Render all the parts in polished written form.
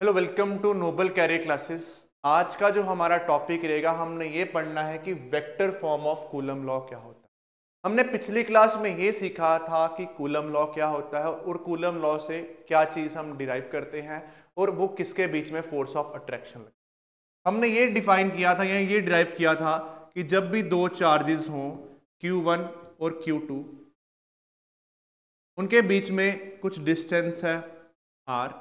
Hello, welcome to Noble career classes. आज का जो हमारा टॉपिक रहेगा, हमने ये पढ़ना है कि vector form of coulomb law क्या होता है। हमने पिछली क्लास में ये सीखा था कि कूलम लॉ क्या होता है और कूलम लॉ से क्या चीज हम डिराइव करते हैं और वो किसके बीच में फोर्स ऑफ अट्रैक्शन लगता है। हमने ये डिफाइन किया था या ये डिराइव किया था कि जब भी दो चार्जेस हों Q1 और Q2, उनके बीच में कुछ डिस्टेंस है R,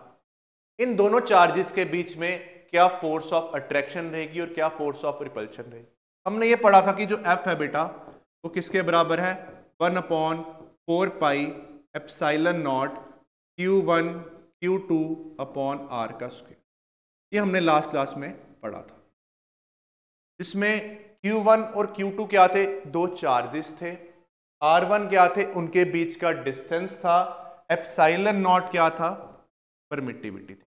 इन दोनों चार्जेस के बीच में क्या फोर्स ऑफ अट्रैक्शन रहेगी और क्या फोर्स ऑफ रिपल्शन रहेगी। हमने ये पढ़ा था कि जो F है बेटा, वो किसके बराबर है, 1/4 pi epsilon not Q1 Q2 upon R का स्क्वायर। ये हमने लास्ट क्लास में पढ़ा था। इसमें Q1 और Q2 क्या थे, दो चार्जेस थे। R1 क्या थे, उनके बीच का डिस्टेंस था। एप्सिलॉन नॉट क्या था, परमिटिविटी थी।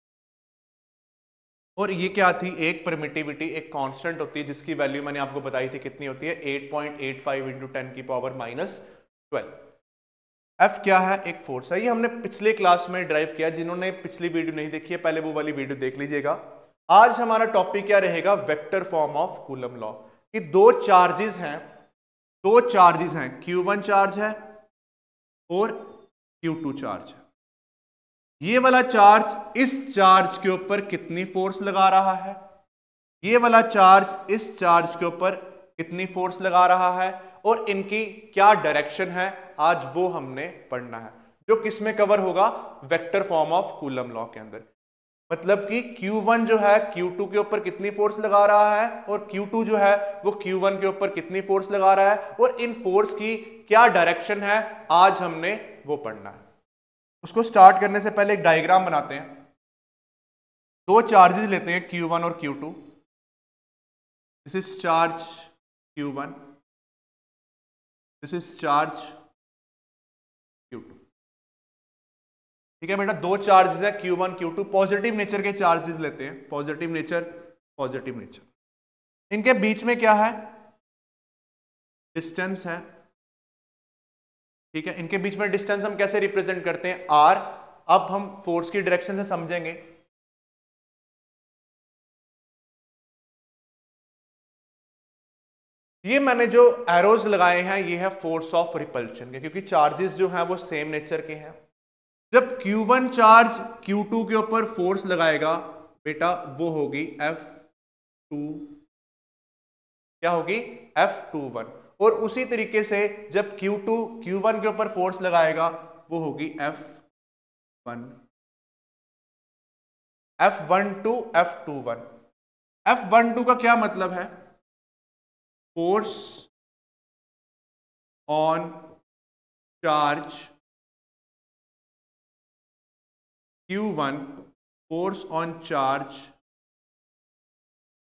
और ये क्या थी, एक परमिटिविटी एक कांस्टेंट होती है जिसकी वैल्यू मैंने आपको बताई थी कितनी होती है, 8.85 इंटू 10⁻⁻12। एफ क्या है, एक फोर्स है। ये हमने पिछले क्लास में ड्राइव किया। जिन्होंने पिछली वीडियो नहीं देखी है पहले वो वाली वीडियो देख लीजिएगा। आज हमारा टॉपिक क्या रहेगा, vector form of coulomb law. कि दो चार्जेस हैं, Q1 चार्ज है और Q2 चार्ज है। ये वाला चार्ज इस चार्ज के ऊपर कितनी फोर्स लगा रहा है, ये वाला चार्ज इस चार्ज के ऊपर कितनी फोर्स लगा रहा है, और इनकी क्या डायरेक्शन है, आज वो हमने पढ़ना है। जो किसमें कवर होगा, vector form of coulomb law के अंदर। मतलब कि Q1 जो है Q2 के ऊपर कितनी फोर्स लगा रहा है और Q2 जो है वो Q1 के ऊपर कितनी फोर्स लगा रहा है, और इन फोर्स की क्या डायरेक्शन है, आज हमने वो पढ़ना है। उसको स्टार्ट करने से पहले एक डायग्राम बनाते हैं। दो चार्जेस लेते हैं Q1 और Q2। This is charge Q1, this is charge Q2। ठीक है बेटा, दो चार्जेस है Q1 Q2, पॉजिटिव नेचर के चार्जेस लेते हैं, पॉजिटिव नेचर। इनके बीच में क्या है, डिस्टेंस है। ठीक है, इनके बीच में डिस्टेंस हम कैसे रिप्रेजेंट करते हैं, R। अब हम फोर्स की डायरेक्शन से समझेंगे। ये मैंने जो एरोज लगाए हैं ये है फोर्स ऑफ रिपल्शन के, क्योंकि चार्जेस जो हैं वो सेम नेचर के हैं। जब Q1 चार्ज Q2 के ऊपर फोर्स लगाएगा बेटा, वो होगी F2, क्या होगी, F21। और उसी तरीके से जब Q2 Q1 के ऊपर फोर्स लगाएगा वो होगी F1, F12 F21। F12 का क्या मतलब है, force on charge Q1, force on charge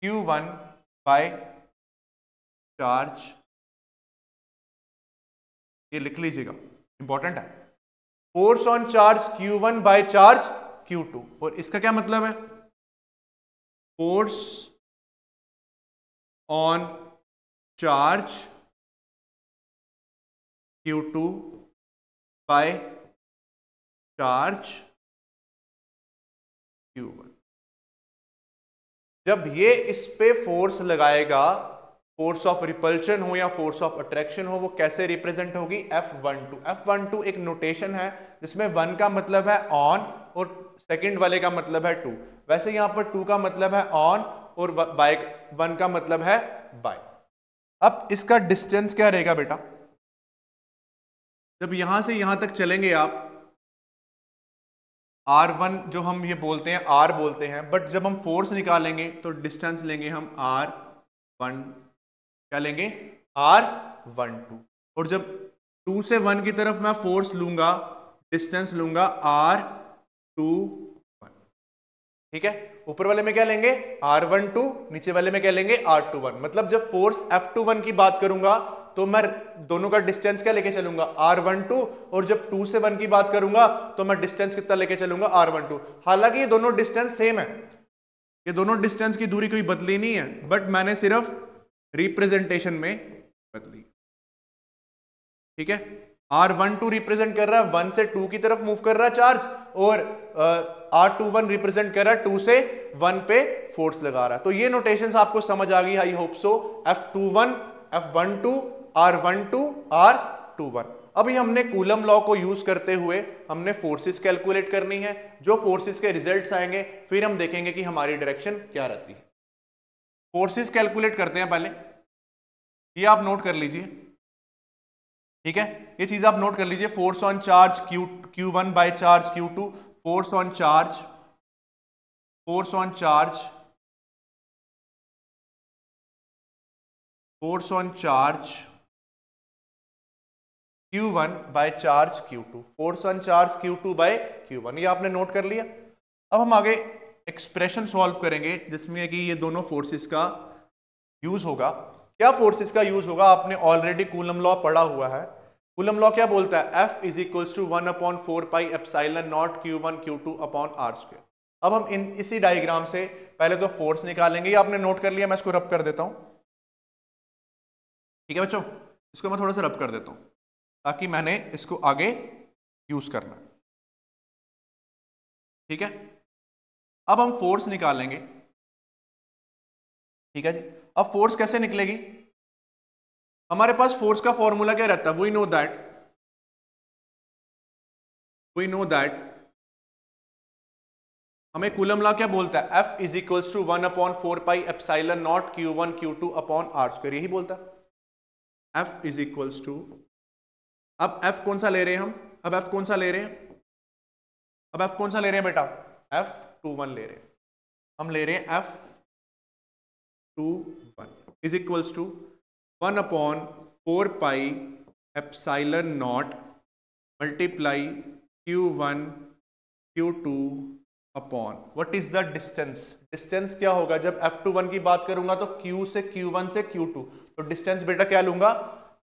Q1 by charge. ये लिख लीजिएगा, इंपॉर्टेंट है। Force on charge Q1 by charge Q2। और इसका क्या मतलब है, force on charge Q2 by charge Q1। जब ये इस पे फोर्स लगाएगा, फोर्स ऑफ रिपल्शन हो या फोर्स ऑफ अट्रैक्शन हो, वो कैसे रिप्रेजेंट होगी, F12। F12 एक नोटेशन है जिसमें 1 का मतलब है ऑन और सेकंड वाले का मतलब है 2। वैसे यहां पर 2 का मतलब है ऑन और बाय 1 का मतलब है बाय। अब इसका डिस्टेंस क्या रहेगा बेटा, जब यहां से यहां तक चलेंगे आप, R1 जो हम ये बोलते हैं R बोलते हैं, बट जब हम फोर्स निकालेंगे तो डिस्टेंस लेंगे हम R1, क्या लेंगे, R12। और जब 2 से 1 की तरफ मैं फोर्स लूंगा, डिस्टेंस लूंगा R21। ठीक है, ऊपर वाले में क्या लेंगे R12, नीचे वाले में क्या लेंगे R21। मतलब जब फोर्स F21 की बात करूंगा तो मैं दोनों का डिस्टेंस क्या लेके चलूंगा, R12। और जब 2 से 1 की बात करूंगा तो मैं डिस्टेंस कितना लेके चलूंगा, R12। हालांकि ये दोनों डिस्टेंस सेम है, ये दोनों डिस्टेंस की दूरी कोई बदली नहीं है, बट मैंने सिर्फ रिप्रेजेंटेशन में बदली। ठीक है, R12 रिप्रेजेंट कर रहा है 1 से 2 की तरफ मूव कर रहा है चार्ज, और R21 रिप्रेजेंट कर रहा है 2 से 1 पे फोर्स लगा रहा है। तो ये नोटेशंस आपको समझ आ गई, I hope so. F21, F12, R12, R21। अभी हमने कूलम लॉ को यूज करते हुए हमने फोर्सेस कैलकुलेट करनी है। जो फोर्सेस के रिजल्ट्स आएंगे फिर हम देखेंगे कि हमारी डायरेक्शन क्या रहती है। फोर्सेस कैलकुलेट करते हैं पहले, ये आप नोट कर लीजिए, ठीक है, ये चीज आप नोट कर लीजिए। Force on charge Q1 by charge Q2, force on charge, force on charge, force on charge Q1 by charge Q2, force on charge Q2 by Q1, ये आपने नोट कर लिया। अब हम आगे एक्सप्रेशन सॉल्व करेंगे जिसमें कि ये दोनों फोर्सेस का यूज होगा। क्या फोर्सेस का यूज होगा, आपने ऑलरेडी कूलम लॉ पढ़ा हुआ है। कूलम लॉ क्या बोलता है, F is equals to 1/4 pi epsilon not Q1 Q2 upon R square. अब हम इसी डायग्राम से पहले तो फोर्स निकालेंगे, ये आपने नोट कर लिया, मैं इसको रब कर देता हूं, ठीक है बच्चों, इसको मैं थोड़ा सा रब कर देता हूं ताकि मैंने इसको आगे यूज करना, ठीक है। अब हम फोर्स निकालेंगे, ठीक है जी। अब फोर्स कैसे निकलेगी, हमारे पास फोर्स का फॉर्मूला क्या रहता है, वी नो दैट हमें कूलम लॉ क्या बोलता है, F is equals to 1/4 pi epsilon not Q1 Q2 upon R square, यही बोलता है। F इज इक्वल्स टू, अब F कौन सा ले रहे हैं हम, अब F कौन सा ले रहे हैं, अब F कौन सा ले रहे हैं बेटा, F21 ले रहे हैं, हम ले रहे हैं F21 is equals to 1/4 pi epsilon not multiply Q1 Q2 upon what is the distance. Distance क्या होगा, जब F21 की बात करूंगा तो Q से Q1 से Q2, तो डिस्टेंस बेटा क्या लूंगा,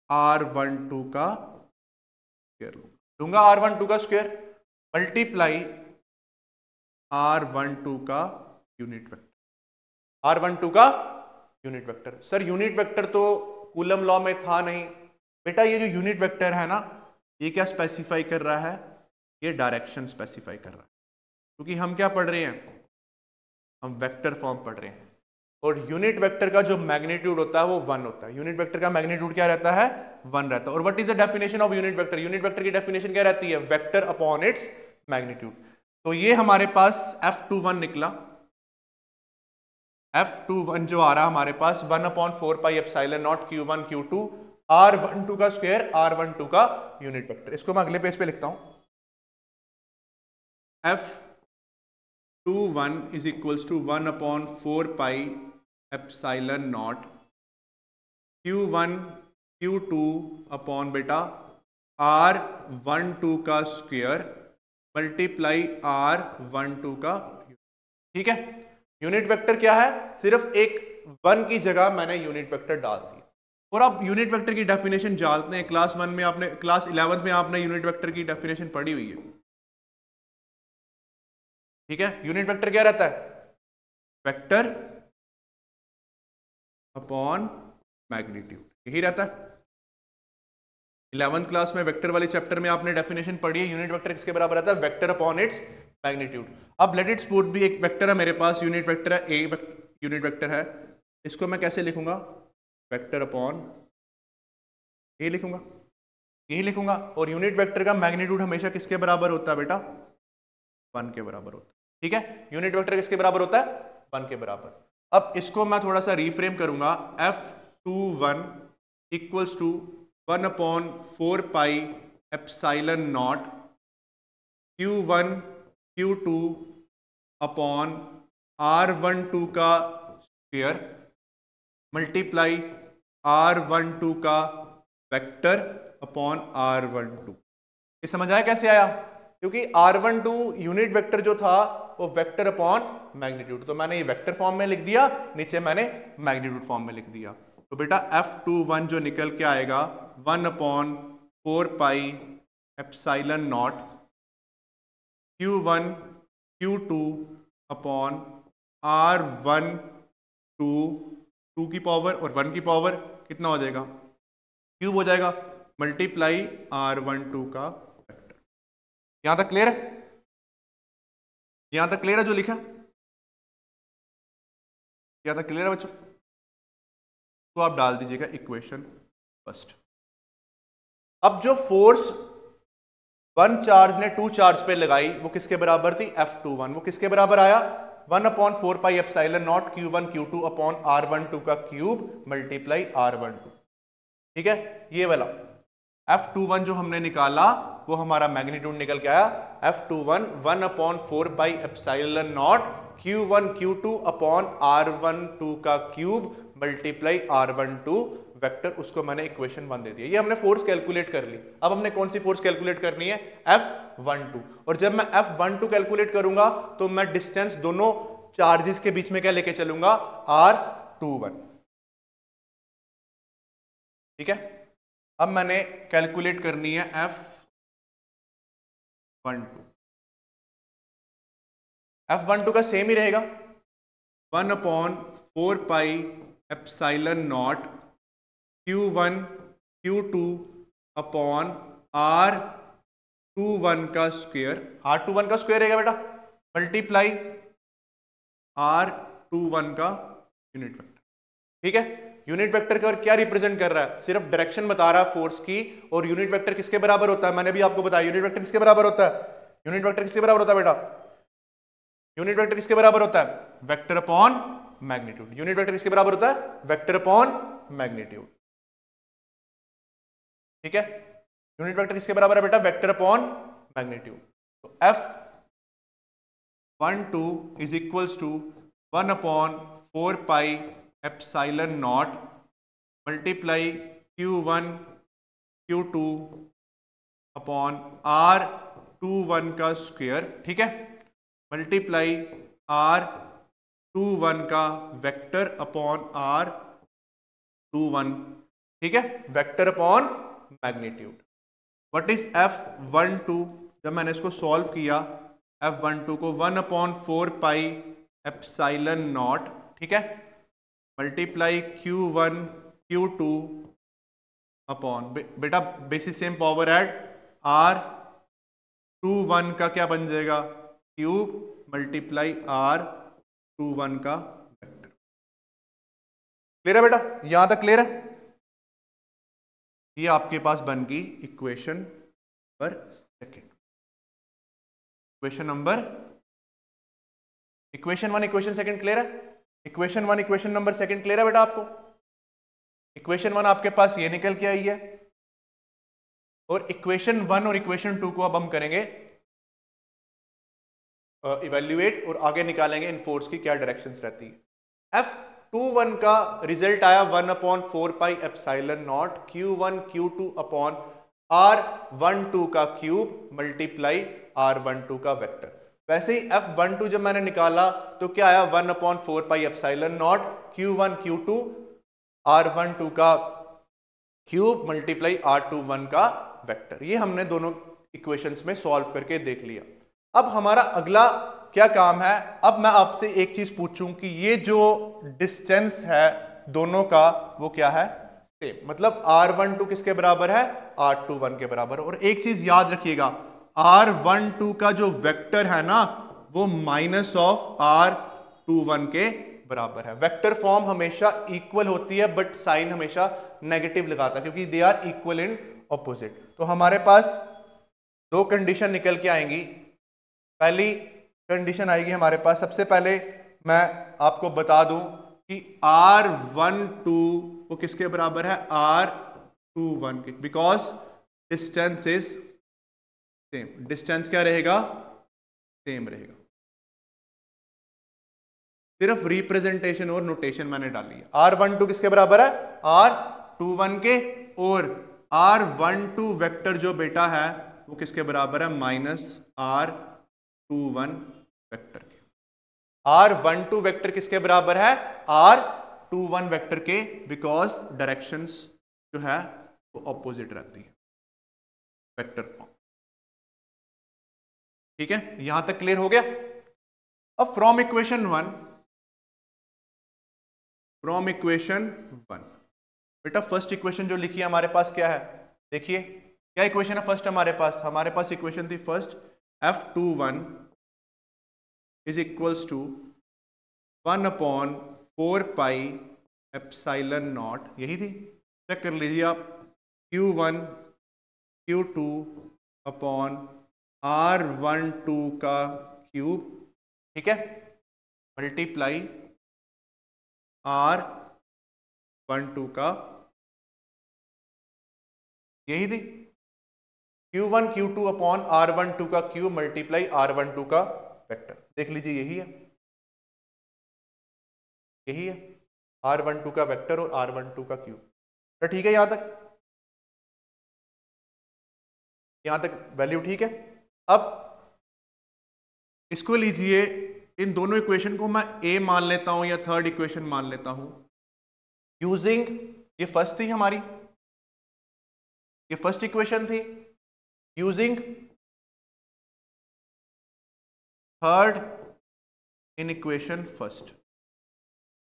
R12 का स्क्वायर लूंगा, R12 का स्क्वायर मल्टीप्लाई R12 का यूनिट वेक्टर, R12 का unit vector. Sir unit vector तो कूलम लॉ में था नहीं बेटा, ये जो यूनिट वेक्टर है ना, ये क्या स्पेसिफाई कर रहा है, ये डायरेक्शन स्पेसिफाई कर रहा है, क्योंकि हम क्या पढ़ रहे हैं, हम वेक्टर फॉर्म पढ़ रहे हैं, और यूनिट वेक्टर का जो मैग्नीट्यूड होता है वो 1 होता है। यूनिट वेक्टर का मैग्नीट्यूड क्या रहता है, 1 रहता है। और what is the definition of unit vector, unit vector की डेफिनेशन क्या रहती है, वेक्टर अपॉन इट्स मैग्नीट्यूड। तो ये हमारे पास F21 निकला, F21 जो आ रहा हमारे पास 1/4 pi epsilon not Q1 Q2 R12 का स्क्वायर, R12 का यूनिट वेक्टर। इसको मैं अगले पेज पे लिखता हूं, F21 is equals to 1/4 pi epsilon not Q1 Q2 upon बेटा R12 का स्क्वायर मल्टीप्लाई R12 का, ठीक है। यूनिट वेक्टर क्या है, सिर्फ एक 1 की जगह मैंने यूनिट वेक्टर डाल दी। और आप यूनिट वेक्टर की डेफिनेशन जानते हैं, क्लास 1 में आपने, क्लास 11 में आपने यूनिट वेक्टर की डेफिनेशन पढ़ी हुई है, ठीक है। यूनिट वेक्टर क्या रहता है, वेक्टर अपॉन मैग्नीट्यूड, यही रहता है। 11th क्लास में वेक्टर वाले चैप्टर में आपने डेफिनेशन पढ़ी है, यूनिट वेक्टर किसके बराबर रहता है, वेक्टर अपॉन इट्स मैग्नीट्यूड। अब लेट इट सपोज भी एक वेक्टर है मेरे पास, यूनिट वेक्टर है ए, यूनिट वेक्टर है, इसको मैं कैसे लिखूंगा, वेक्टर अपॉन ए लिखूंगा, यही लिखूंगा। और यूनिट वेक्टर का मैग्नीट्यूड हमेशा किसके बराबर होता है बेटा, 1 के बराबर होता है, ठीक है। यूनिट वेक्टर किसके बराबर होता है, 1 के बराबर। अब इसको मैं थोड़ा सा रीफ्रेम करूंगा, F21 equals to 1/4 pi epsilon not Q1 Q2 upon R12 का स्क्वायर मल्टीप्लाई R12 का वेक्टर अपॉन R12। ये समझ आया कैसे आया, क्योंकि R12 यूनिट वेक्टर जो था वो वेक्टर अपॉन मैग्नीट्यूड, तो मैंने ये वेक्टर फॉर्म में लिख दिया, नीचे मैंने मैग्नीट्यूड फॉर्म में लिख दिया। तो बेटा F21 जो निकल के आएगा 1/4 pi epsilon not Q1 Q2 upon R12, 2 की पावर और 1 की पावर कितना हो जाएगा, क्यूब हो जाएगा, मल्टीप्लाई R12 का वेक्टर। यहां तक क्लियर है, यहां तक क्लियर है जो लिखा? यहां तक क्लियर है बच्चों? तो आप डाल दीजिएगा इक्वेशन फर्स्ट। अब जो फोर्स वन चार्ज ने टू चार्ज पे लगाई वो किसके बराबर थी? F21। वो किसके बराबर आया? 1/4 pi epsilon not Q1 Q2 upon R12 का क्यूब मल्टीप्लाई R12। ठीक है, ये वाला F21 जो हमने निकाला वो हमारा मैग्नीट्यूड निकल के आया F21 1/4 pi epsilon not Q1 Q2 upon R12 का क्यूब मल्टीप्लाई R12 वेक्टर। उसको मैंने इक्वेशन 1 दे दिया। ये हमने फोर्स कैलकुलेट कर ली। अब हमने कौन सी फोर्स कैलकुलेट करनी है? F12। और जब मैं F12 कैलकुलेट करूंगा तो मैं डिस्टेंस दोनों चार्जेस के बीच में क्या लेके चलूंगा? R21। ठीक है, अब मैंने कैलकुलेट करनी है F12। F12 का सेम ही रहेगा 1/4 pi epsilon not Q1 Q2 upon R21 का स्क्वायर। R21 का स्क्वायर रहेगा बेटा मल्टीप्लाई R21 का यूनिट वेक्टर। ठीक है, यूनिट वेक्टर का क्या रिप्रेजेंट कर रहा है? सिर्फ डायरेक्शन बता रहा है फोर्स की। और यूनिट वेक्टर किसके बराबर होता है? मैंने भी आपको बताया यूनिट वेक्टर किसके बराबर होता है? यूनिट वेक्टर किसके बराबर होता है बेटा? यूनिट वेक्टर किसके बराबर होता है? Vector upon magnitude. Unit vector किसके बराबर होता है? Vector upon magnitude. ठीक है, यूनिट वेक्टर किसके बराबर है बेटा? Vector upon magnitude. तो F12 is equals to 1/4 pi epsilon not multiply Q1 Q2 upon R21 का स्क्वायर। ठीक है, मल्टीप्लाई R21 का वेक्टर अपॉन R21। ठीक है, vector upon magnitude. What is F12? जब मैंने इसको सॉल्व किया F12 को 1/4 पाई एप्सिलॉन नॉट, ठीक है, मल्टीप्लाई Q1 Q2 अपॉन बेटा basis same power add R21 का क्या बन जाएगा? क्यूब मल्टीप्लाई R21 का वेक्टर। क्लियर है बेटा? यहां तक क्लियर है? ये आपके पास बन गई equation number second. Equation number equation 1 equation second clear है? Equation 1 equation number second clear है बेटा आपको? इक्वेशन 1 आपके पास ये निकल के आई है और इक्वेशन 1 और इक्वेशन 2 को अब हम करेंगे इवैल्यूएट और आगे निकालेंगे इन फोर्स की क्या डायरेक्शंस रहती है। F21 का रिजल्ट आया 1/4 pi epsilon not Q1 Q2 upon R12 का क्यूब मल्टीप्लाई R12 का वेक्टर। वैसे ही F12 जब मैंने निकाला तो क्या आया? 1/4 pi epsilon not Q1 Q2 R12 का क्यूब मल्टीप्लाई R21 का वेक्टर। ये हमने दोनों इक्वेशंस में सॉल्व करके देख लिया। अब हमारा अगला क्या काम है? अब मैं आपसे एक चीज पूछूं कि ये जो डिस्टेंस है दोनों का वो क्या है? सेम। मतलब R12 किसके बराबर है? R21 के बराबर। और एक चीज याद रखिएगा, R12 का जो वेक्टर है ना वो माइनस ऑफ R21 के बराबर है। वेक्टर फॉर्म हमेशा इक्वल होती है बट साइन हमेशा नेगेटिव लगाता है क्योंकि they are equal in opposite. तो हमारे पास दो कंडीशन निकल के आएंगी। पहली कंडीशन आएगी हमारे पास, सबसे पहले मैं आपको बता दूं कि R12 वो किसके बराबर है? R21 के, because distance is same. Distance क्या रहेगा? सेम रहेगा। सिर्फ रिप्रेजेंटेशन और नोटेशन मैंने डाली है। R12 किसके बराबर है? R21 के। और R12 वेक्टर जो बेटा है वो किसके बराबर है? माइनस R21 वेक्टर के। R12 वेक्टर किसके बराबर है? R21 वेक्टर के, बिकॉज डायरेक्शंस जो है वो ऑपोजिट रहती है वेक्टर फॉर्म। ठीक है, यहां तक क्लियर हो गया? अब फ्रॉम इक्वेशन 1 बेटा फर्स्ट इक्वेशन जो लिखी है हमारे पास क्या है? देखिए क्या इक्वेशन है फर्स्ट हमारे पास? हमारे पास इक्वेशन थी first F21 is equals to 1/4 epsilon not, यही थी, चेक कर लीजिए आप, Q1 Q2 अपॉन R12 का क्यूब, ठीक है, मल्टीप्लाई R12 का, यही थी, Q1 Q2 अपॉन R12 का क्यूब मल्टीप्लाई R12 का वेक्टर, देख लीजिए यही है, यही है R12 का वेक्टर और R12 का क्यूब। तो ठीक है, यहां तक वैल्यू ठीक है। अब इसको लीजिए, इन दोनों इक्वेशन को मैं ए मान लेता हूं या थर्ड इक्वेशन मान लेता हूं, यूजिंग, ये फर्स्ट थी हमारी, ये फर्स्ट इक्वेशन थी, using third in equation first,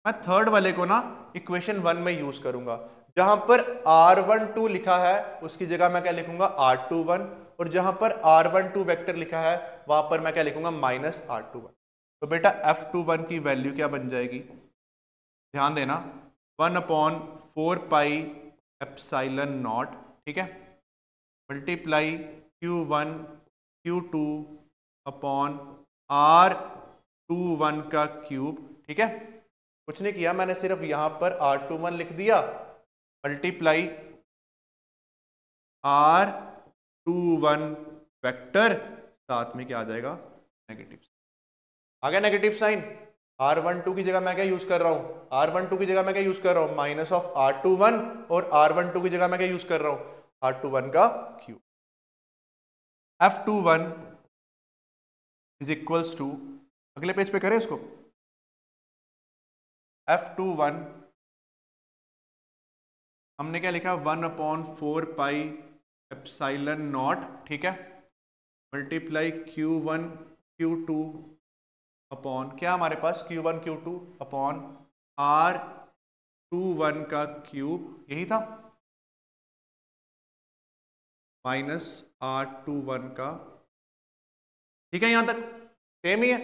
मैं थर्ड वाले को ना इक्वेशन 1 में यूज करूंगा, जहां पर R12 लिखा है उसकी जगह मैं क्या लिखूंगा R21, और जहां पर R12 वेक्टर लिखा है वहां पर मैं क्या लिखूंगा -R21। तो बेटा F21 की वैल्यू क्या बन जाएगी, ध्यान देना, 1/4 एप्सिलॉन नॉट, ठीक है, multiply Q1 Q2 upon R21 का क्यूब, ठीक है, कुछ नहीं किया मैंने, सिर्फ यहां पर R21 लिख दिया, मल्टीप्लाई R21 वेक्टर, साथ में क्या आ जाएगा नेगेटिव, आ गया नेगेटिव साइन। R12 की जगह मैं क्या यूज कर रहा हूं, R12 की जगह मैं क्या यूज कर रहा हूं माइनस ऑफ R21, और R12 की जगह मैं क्या यूज कर रहा हूं R21 का cube. F21 is equals to, अगले पेज पे करें इसको, F21 हमने क्या लिखा 1/4 एप्सिलॉन नॉट, ठीक है, मल्टीप्लाई Q1 Q2 अपॉन, क्या हमारे पास Q1 Q2 अपॉन R21 का क्यूब, यही था, माइनस R21 का, ठीक है, यहां तक सेम ही है,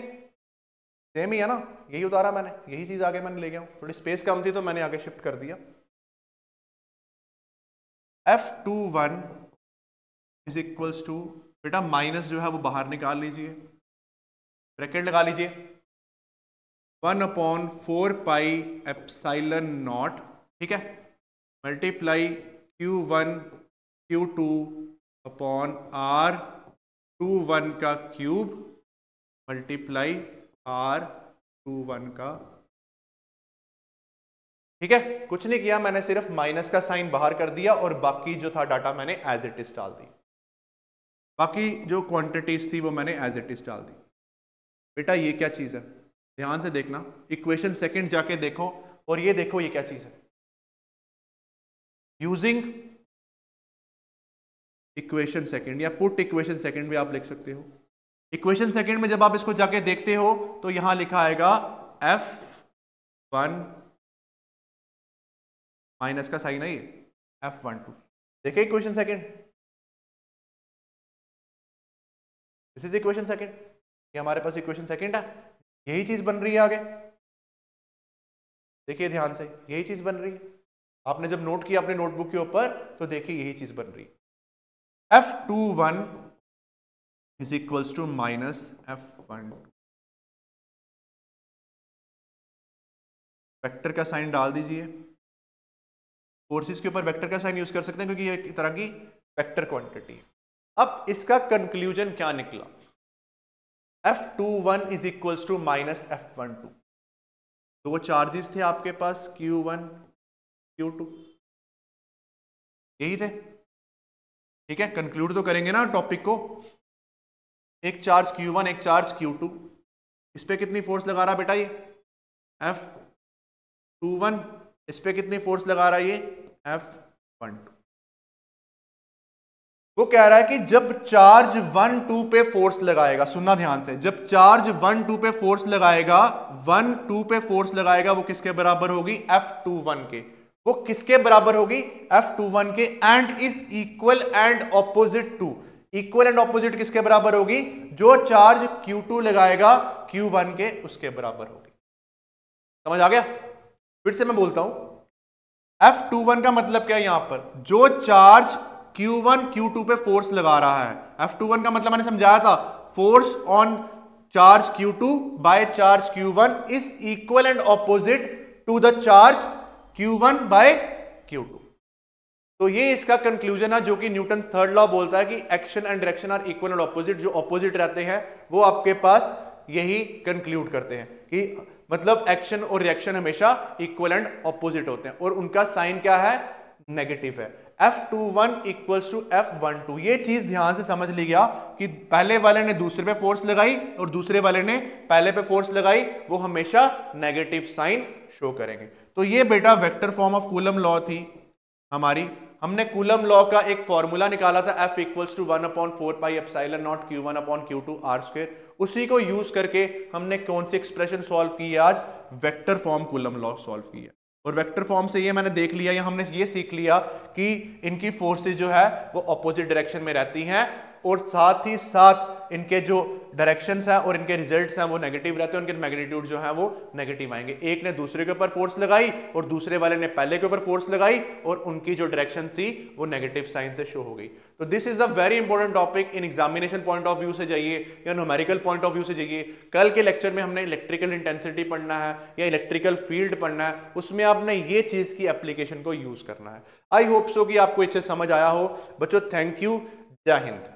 सेम ही है ना, यही उतारा मैंने, यही चीज आगे मैंने ले गया हूं, थोड़ी स्पेस कम थी तो मैंने आगे शिफ्ट कर दिया। F21 इज इक्वल्स टू, बेटा माइनस जो है वो बाहर निकाल लीजिए, ब्रैकेट लगा लीजिए, 1/4 एप्सिलॉन नॉट, ठीक है, multiply Q1 Q2 upon R21 का क्यूब मल्टीप्लाई R21 का, ठीक है, कुछ नहीं किया मैंने, सिर्फ माइनस का साइन बाहर कर दिया और बाकी जो था डाटा मैंने एज इट इज डाल दी, बाकी जो क्वांटिटीज थी वो मैंने एज इट इज डाल दी। बेटा ये क्या चीज है, ध्यान से देखना, इक्वेशन सेकंड जाके देखो और ये देखो ये क्या चीज है, यूजिंग इक्वेशन सेकंड या पुट इक्वेशन सेकंड भी आप लिख सकते हो। इक्वेशन सेकंड में जब आप इसको जाके देखते हो तो यहां लिखा आएगा F1 माइनस का साइन है ये F12, देखिए equation second, this is equation second, ये हमारे पास इक्वेशन सेकंड है, यही चीज बन रही है आगे, देखिए ध्यान से यही चीज बन रही है, आपने जब नोट किया अपने नोटबुक के ऊपर तो देखिए यही चीज बन रही है, F21 is equals to minus F12, vector का साइन डाल दीजिए, फोर्सेस के ऊपर वेक्टर का साइन यूज कर सकते हैं क्योंकि ये एक तरह की वेक्टर क्वांटिटी है। अब इसका कंक्लूजन क्या निकला, F21 is equals to minus F12, तो वो चार्जेस थे आपके पास Q1 Q2, यही थे, ठीक है, कंक्लूड तो करेंगे ना टॉपिक को, एक चार्ज Q1 एक चार्ज Q2, इस पे कितनी फोर्स लगा रहा बेटा ये F21, इस पे कितनी फोर्स लगा रहा है ये F12, वो कह रहा है कि जब चार्ज 1 2 पे फोर्स लगाएगा, सुनना ध्यान से, जब चार्ज 1 2 पे फोर्स लगाएगा, 1 2 पे फोर्स लगाएगा, वो किसके बराबर होगी F21 के, वो किसके बराबर होगी F21 के, and is equal and opposite to, equal and opposite किसके बराबर होगी, जो चार्ज Q2 लगाएगा Q1 के उसके बराबर होगी। समझ आ गया? फिर से मैं बोलता हूं, F21 का मतलब क्या है? यहां पर जो चार्ज Q1 Q2 पे फोर्स लगा रहा है, F21 का मतलब मैंने समझाया था, force on charge Q2 by charge Q1 is equal and opposite to the charge Q1 by Q2। तो ये इसका कंक्लूजन है, जो कि न्यूटन थर्ड लॉ बोलता है कि action and direction are equal and opposite. जो ऑपोजिट रहते हैं वो आपके पास यही कंक्लूड करते हैं कि मतलब एक्शन और रिएक्शन हमेशा इक्वल एंड ऑपोजिट होते हैं, और उनका साइन क्या है? नेगेटिव है। F21 equals to F12। ये चीज ध्यान से समझ ली गया कि पहले वाले ने दूसरे पे फोर्स लगाई और दूसरे वाले ने पहले पे फोर्स लगाई, वो हमेशा नेगेटिव साइन शो करेंगे। तो ये बेटा vector form of coulomb law थी हमारी। हमने कूलम लॉ का एक फॉर्मूला निकाला था, F equals to 1/4 pi epsilon not Q1/Q2 R²। उसी को यूज करके हमने कौन सी एक्सप्रेशन सॉल्व की है आज? Vector form coulomb law solve की है। और वेक्टर फॉर्म से ये मैंने देख लिया, या हमने ये सीख लिया कि इनकी फोर्सेस जो है वो ऑपोजिट डायरेक्शन में रहती हैं, और साथ ही साथ इनके जो डायरेक्शंस हैं और इनके रिजल्ट्स हैं वो नेगेटिव रहते हैं, उनके मैग्नीट्यूड जो है वो नेगेटिव आएंगे। एक ने दूसरे के ऊपर फोर्स लगाई और दूसरे वाले ने पहले के ऊपर फोर्स लगाई, और उनकी जो डायरेक्शन थी वो नेगेटिव साइन से शो हो गई। तो this is a very important topic. In examination point of view से जाइए या न्यूमेरिकल पॉइंट ऑफ व्यू से जाइए, कल के लेक्चर में हमने इलेक्ट्रिकल इंटेंसिटी पढ़ना है या इलेक्ट्रिकल फील्ड पढ़ना है, उसमें आपने ये चीज की एप्लीकेशन को यूज करना है। आई होप सो कि आपको अच्छे समझ आया हो बच्चों। थैंक यू, जय हिंद।